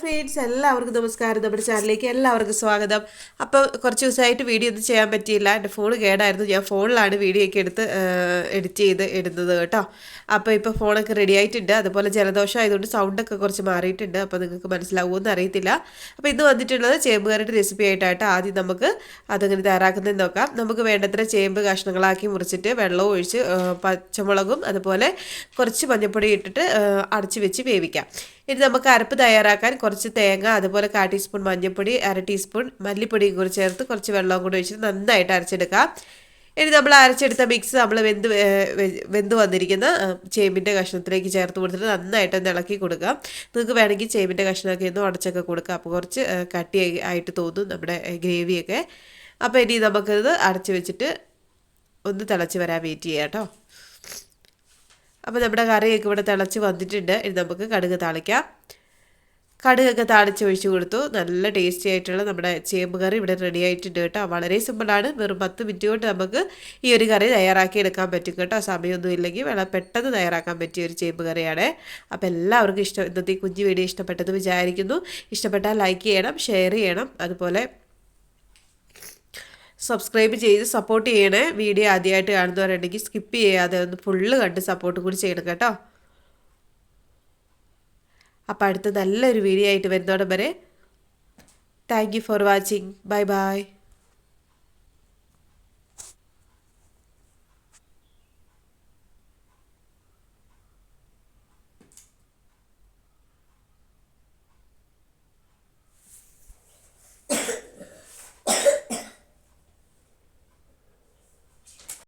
Friends എല്ലാവർക്കും നമസ്കാരം. നമ്മുടെ ചാനലിലേക്ക് എല്ലാവർക്കും സ്വാഗതം. അപ്പോൾ കുറച്ച് ദിവസമായിട്ട് വീഡിയോ ഒന്നും ചെയ്യാൻ പറ്റിയില്ല. എൻ്റെ ഫോൺ കേടായിരുന്നു. ഞാൻ ഫോണിലാണ് വീഡിയോ ഒക്കെ എടുത്ത് എഡിറ്റ് ചെയ്ത് ഇടുന്നത് കേട്ടോ. അപ്പോൾ ഇപ്പോൾ ഫോണൊക്കെ റെഡി ആയിട്ടുണ്ട്. അതുപോലെ ജലദോഷം ആയതുകൊണ്ട് സൗണ്ടൊക്കെ കുറച്ച് മാറിയിട്ടുണ്ട്. അപ്പോൾ നിങ്ങൾക്ക് മനസ്സിലാവുമെന്ന് അറിയത്തില്ല. അപ്പോൾ ഇന്ന് വന്നിട്ടുള്ളത് ചേമ്പ് കറിയുടെ റെസിപ്പി ആയിട്ടാണ്. ആദ്യം നമുക്ക് അതങ്ങനെ തയ്യാറാക്കുന്നതെന്ന് നോക്കാം. നമുക്ക് വേണ്ടത്ര ചേമ്പ് കഷ്ണങ്ങളാക്കി മുറിച്ചിട്ട് വെള്ളവും ഒഴിച്ച് പച്ചമുളകും അതുപോലെ കുറച്ച് മഞ്ഞൾപ്പൊടി ഇട്ടിട്ട് അടച്ച് വെച്ച് വേവിക്കാം. ഇനി നമുക്ക് അരപ്പ് തയ്യാറാക്കാൻ കുറച്ച് തേങ്ങ, അതുപോലെ 1/4 ടീസ്പൂൺ മഞ്ഞൾപ്പൊടി, 1/2 ടീസ്പൂൺ മല്ലിപ്പൊടിയും കൂടി ചേർത്ത് കുറച്ച് വെള്ളവും കൂടി ഒഴിച്ചിട്ട് നന്നായിട്ട് അരച്ചെടുക്കാം. ഇനി നമ്മൾ അരച്ചെടുത്ത മിക്സ് നമ്മൾ വെന്ത് വന്നിരിക്കുന്ന ചേമ്പിൻ്റെ കഷ്ണത്തിലേക്ക് ചേർത്ത് കൊടുത്തിട്ട് നന്നായിട്ട് ഒന്ന് ഇളക്കി കൊടുക്കാം. നിങ്ങൾക്ക് വേണമെങ്കിൽ ചേമ്പിൻ്റെ കഷ്ണമൊക്കെ ഒന്ന് ഉടച്ചൊക്കെ കൊടുക്കാം. അപ്പോൾ കുറച്ച് കട്ടി ആയിട്ട് തോന്നും നമ്മുടെ ഗ്രേവിയൊക്കെ. അപ്പോൾ ഇനി നമുക്കത് അടച്ച് വെച്ചിട്ട് ഒന്ന് തിളച്ച് വരാൻ വെയിറ്റ് ചെയ്യാം കേട്ടോ. അപ്പോൾ നമ്മുടെ കറിയൊക്കെ ഇവിടെ തിളച്ച് വന്നിട്ടുണ്ട്. ഇനി നമുക്ക് കടുക് താളിക്കാം. കടുകൊക്കെ താളിച്ച് ഒഴിച്ച് കൊടുത്തു. നല്ല ടേസ്റ്റി ആയിട്ടുള്ള നമ്മുടെ ചേമ്പ് കറി ഇവിടെ റെഡി ആയിട്ടുണ്ട് കേട്ടോ. വളരെ സിമ്പിളാണ്. വെറും 10 മിനിറ്റ് കൊണ്ട് നമുക്ക് ഈ ഒരു കറി തയ്യാറാക്കി എടുക്കാൻ പറ്റും കേട്ടോ. സമയമൊന്നും ഇല്ലെങ്കിൽ വളരെ പെട്ടെന്ന് തയ്യാറാക്കാൻ പറ്റിയ ഒരു ചേമ്പ് കറിയാണ്. അപ്പോൾ എല്ലാവർക്കും ഇന്നത്തെ കുഞ്ഞു വീഡിയോ ഇഷ്ടപ്പെട്ടെന്ന് വിചാരിക്കുന്നു. ഇഷ്ടപ്പെട്ടാൽ ലൈക്ക് ചെയ്യണം, ഷെയർ ചെയ്യണം, അതുപോലെ സബ്സ്ക്രൈബ് ചെയ്ത് സപ്പോർട്ട് ചെയ്യണേ. വീഡിയോ ആദ്യമായിട്ട് കാണുന്നവരുണ്ടെങ്കിൽ സ്കിപ്പ് ചെയ്യാതെ ഒന്ന് ഫുള്ള് കണ്ട് സപ്പോർട്ട് കൂടി ചെയ്യണം കേട്ടോ. അപ്പോൾ അടുത്ത നല്ലൊരു വീഡിയോ ആയിട്ട് വരുന്നോടം വരെ thank you for watching. Bye bye.